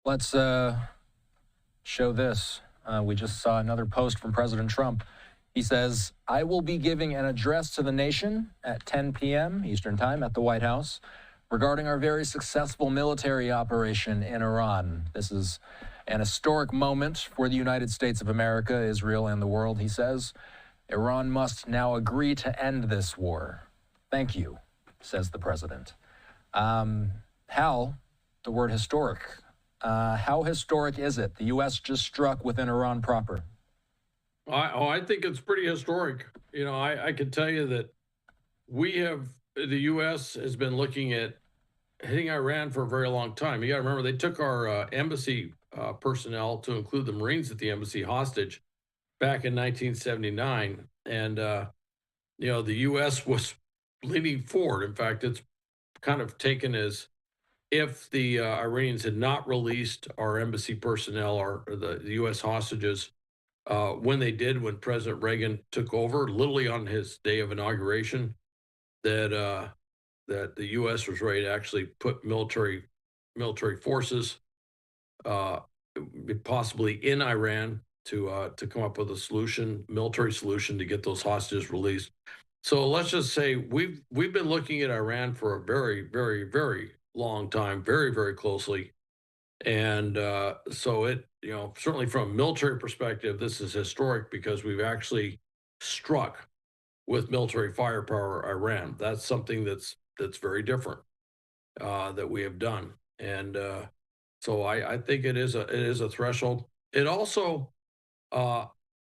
Let's show this. We just saw another post from President Trump. He says, I will be giving an address to the nation at 10 p.m. Eastern Time at the White House regarding our very successful military operation in Iran. This is an historic moment for the United States of America, Israel, and the world, he says. Iran must now agree to end this war. Thank you, says the president. Hal, the word historic. How historic is it? The U.S. just struck within Iran proper. I think it's pretty historic. You know, I can tell you that the U.S. has been looking at hitting Iran for a very long time. You got to remember, they took our embassy personnel, to include the Marines at the embassy, hostage back in 1979. And, the U.S. was leaning forward. In fact, it's kind of taken as if the Iranians had not released our embassy personnel or the U.S. hostages when President Reagan took over, literally on his day of inauguration, that the U.S. was ready to actually put military forces, uh, possibly in Iran, to come up with a military solution to get those hostages released. So let's just say we've been looking at Iran for a very, very, very long time, very, very closely. And so certainly from a military perspective, this is historic because we've actually struck with military firepower Iran. That's something that's very different that we have done. And so I think it is a threshold. It also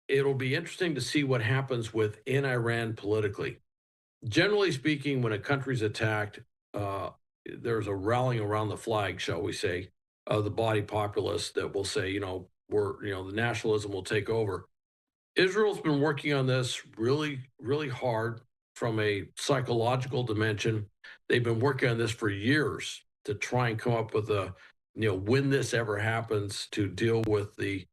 it'll be interesting to see what happens within Iran politically. Generally speaking, when a country's attacked, there's a rallying around the flag, shall we say, of the body populace that will say, the nationalism will take over. Israel's been working on this really, really hard from a psychological dimension. They've been working on this for years to try and come up with when this ever happens, to deal with the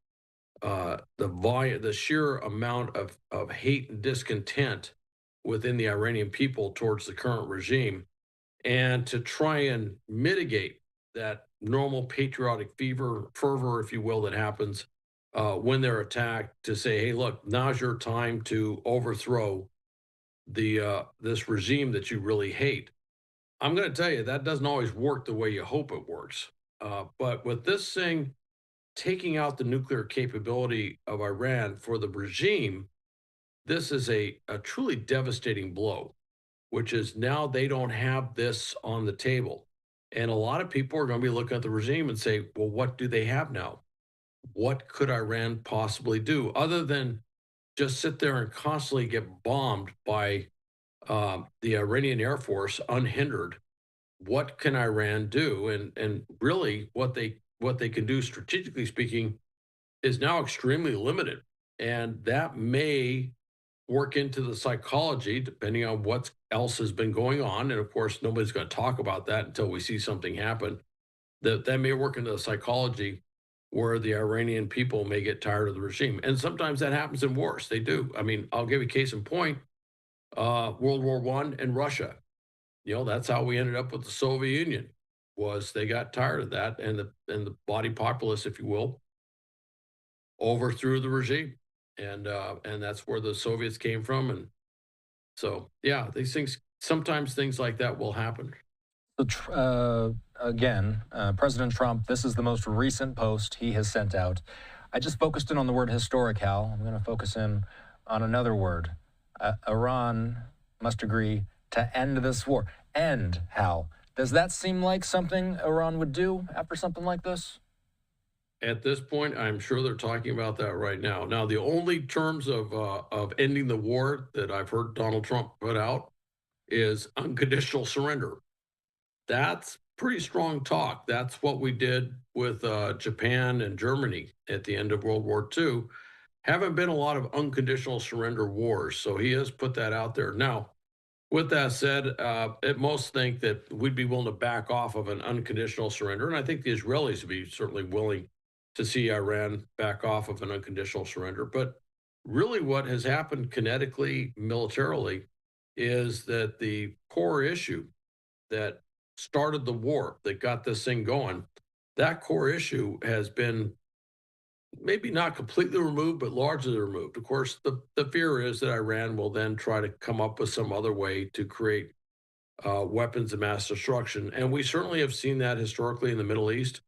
sheer amount of hate and discontent within the Iranian people towards the current regime, and to try and mitigate that normal patriotic fervor, if you will, that happens when they're attacked, to say, hey, look, now's your time to overthrow this regime that you really hate. I'm going to tell you, that doesn't always work the way you hope it works. But with this thing taking out the nuclear capability of Iran for the regime, this is a truly devastating blow, which is now they don't have this on the table. And a lot of people are going to be looking at the regime and say, well, what do they have now? What could Iran possibly do other than just sit there and constantly get bombed by the Iranian Air Force unhindered? What can Iran do? And really, what they can do, strategically speaking, is now extremely limited, and that may work into the psychology, depending on what else has been going on. And of course, nobody's going to talk about that until we see something happen. That may work into the psychology where the Iranian people may get tired of the regime. And sometimes that happens in wars. They do. I mean, I'll give you a case in point. World War I and Russia. That's how we ended up with the Soviet Union, was they got tired of that, and the body populace, if you will, overthrew the regime. And that's where the Soviets came from. And so, yeah, sometimes things like that will happen. So, again, President Trump, this is the most recent post he has sent out. I just focused in on the word historic, Hal. I'm going to focus in on another word. Iran must agree to end this war. End, Hal. Does that seem like something Iran would do after something like this? At this point, I'm sure they're talking about that right now. Now, the only terms of ending the war that I've heard Donald Trump put out is unconditional surrender. That's pretty strong talk. That's what we did with Japan and Germany at the end of World War II. Haven't been a lot of unconditional surrender wars, so he has put that out there. Now, with that said, most think that we'd be willing to back off of an unconditional surrender, and I think the Israelis would be certainly willing to see Iran back off of an unconditional surrender. But really, what has happened kinetically, militarily, is that the core issue that started the war, that got this thing going, that core issue has been maybe not completely removed, but largely removed. Of course, the fear is that Iran will then try to come up with some other way to create weapons of mass destruction. And we certainly have seen that historically in the Middle East.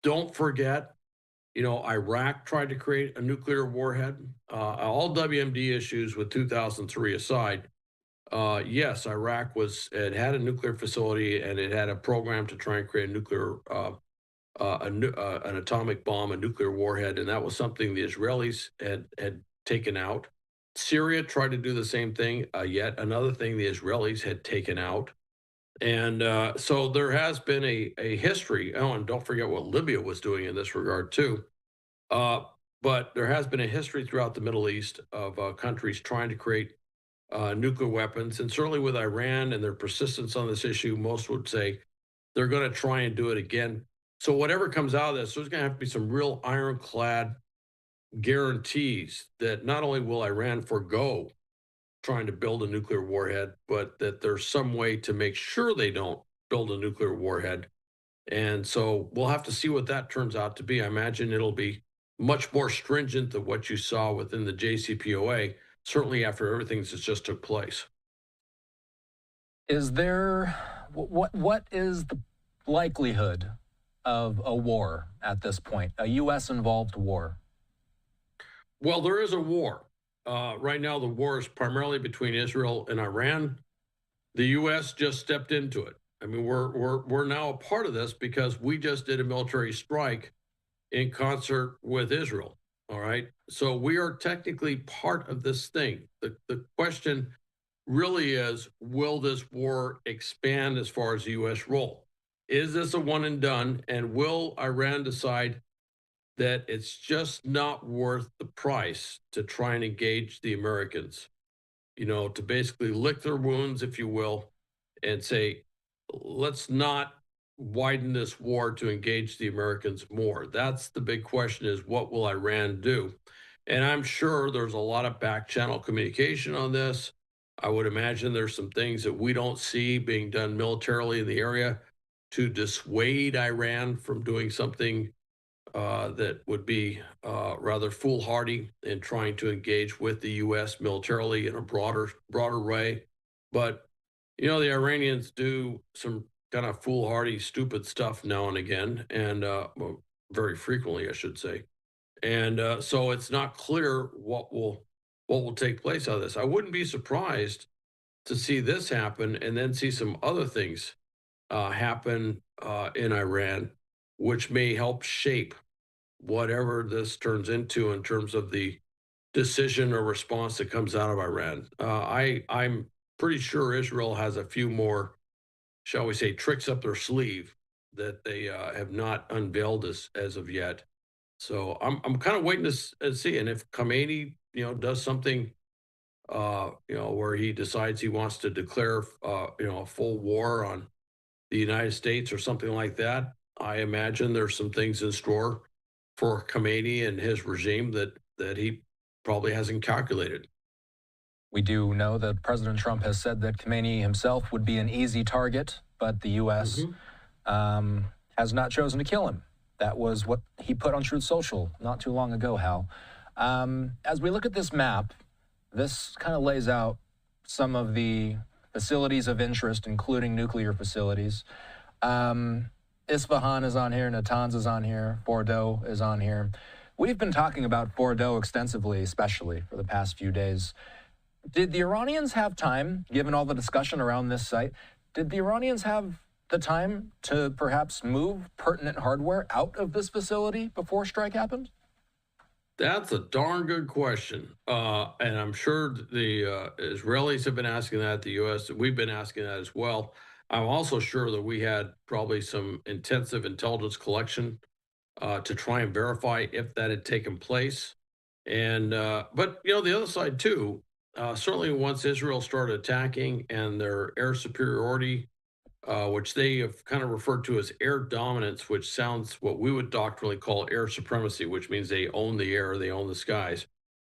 Don't forget, Iraq tried to create a nuclear warhead. All WMD issues with 2003 aside, yes, Iraq had a nuclear facility and it had a program to try and create a nuclear an atomic bomb, a nuclear warhead, and that was something the Israelis had taken out. Syria tried to do the same thing, yet another thing the Israelis had taken out. And so there has been a history. Oh, and don't forget what Libya was doing in this regard, too. Uh, but there has been a history throughout the Middle East of countries trying to create nuclear weapons. And certainly with Iran and their persistence on this issue, most would say they're going to try and do it again. So whatever comes out of this, there's going to have to be some real ironclad guarantees that not only will Iran forego trying to build a nuclear warhead, but that there's some way to make sure they don't build a nuclear warhead. And so we'll have to see what that turns out to be. I imagine it'll be much more stringent than what you saw within the JCPOA, certainly after everything that's just took place. Is there what is the likelihood of a war at this point, a U.S. involved war? Well, there is a war. Right now, the war is primarily between Israel and Iran. The U.S. just stepped into it. I mean, we're now a part of this because we just did a military strike in concert with Israel. All right, so we are technically part of this thing. The question really is, will this war expand as far as the U.S. role? Is this a one and done? And will Iran decide that it's just not worth the price to try and engage the Americans, to basically lick their wounds, if you will, and say, let's not widen this war to engage the Americans more. That's the big question, is what will Iran do? And I'm sure there's a lot of back channel communication on this. I would imagine there's some things that we don't see being done militarily in the area to dissuade Iran from doing something that would be rather foolhardy in trying to engage with the U.S. militarily in a broader way. But the Iranians do some kind of foolhardy, stupid stuff now and again, and well, very frequently, I should say. And so it's not clear what will take place out of this. I wouldn't be surprised to see this happen and then see some other things happen in Iran, which may help shape whatever this turns into in terms of the decision or response that comes out of Iran. I'm pretty sure Israel has a few more, shall we say, tricks up their sleeve that they have not unveiled as of yet. So I'm kind of waiting to see, and if Khamenei does something where he decides he wants to declare a full war on the United States or something like that, I imagine there's some things in store for Khamenei and his regime that he probably hasn't calculated. We do know that President Trump has said that Khamenei himself would be an easy target, but the U.S. Hmm. Has not chosen to kill him. That was what he put on Truth Social not too long ago, Hal. As we look at this map, this kind of lays out some of the facilities of interest, including nuclear facilities. Isfahan is on here, Natanz is on here, Fordow is on here. We've been talking about Fordow extensively, especially for the past few days. Did the Iranians have time, given all the discussion around this site, did the Iranians have the time to perhaps move pertinent hardware out of this facility before strike happened? That's a darn good question. And I'm sure the Israelis have been asking that, the U.S., we've been asking that as well. I'm also sure that we had probably some intensive intelligence collection to try and verify if that had taken place. And, but, the other side too, certainly once Israel started attacking and their air superiority, which they have kind of referred to as air dominance, which sounds what we would doctrinally call air supremacy, which means they own the air, they own the skies.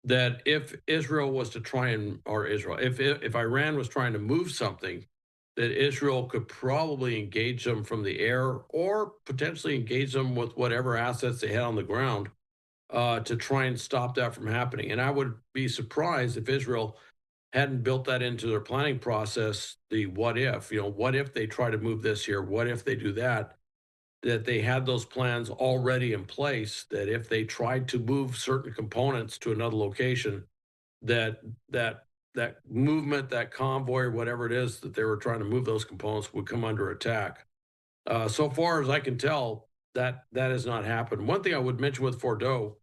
That if Israel was to try and, or Israel, if Iran was trying to move something that Israel could probably engage them from the air or potentially engage them with whatever assets they had on the ground to try and stop that from happening. And I would be surprised if Israel hadn't built that into their planning process. The what if, what if they try to move this here? What if they do that? That they had those plans already in place, that if they tried to move certain components to another location, that that that movement, that convoy, or whatever it is that they were trying to move those components would come under attack. So far as I can tell, that has not happened. One thing I would mention with Fordo,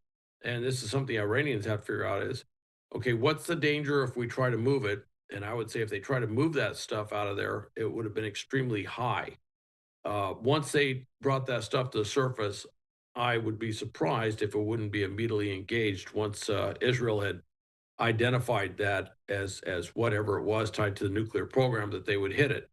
and this is something Iranians have to figure out, is okay, what's the danger if we try to move it? And I would say if they try to move that stuff out of there, it would have been extremely high. Once they brought that stuff to the surface, I would be surprised if it wouldn't be immediately engaged once Israel had identified that as whatever it was tied to the nuclear program, that they would hit it.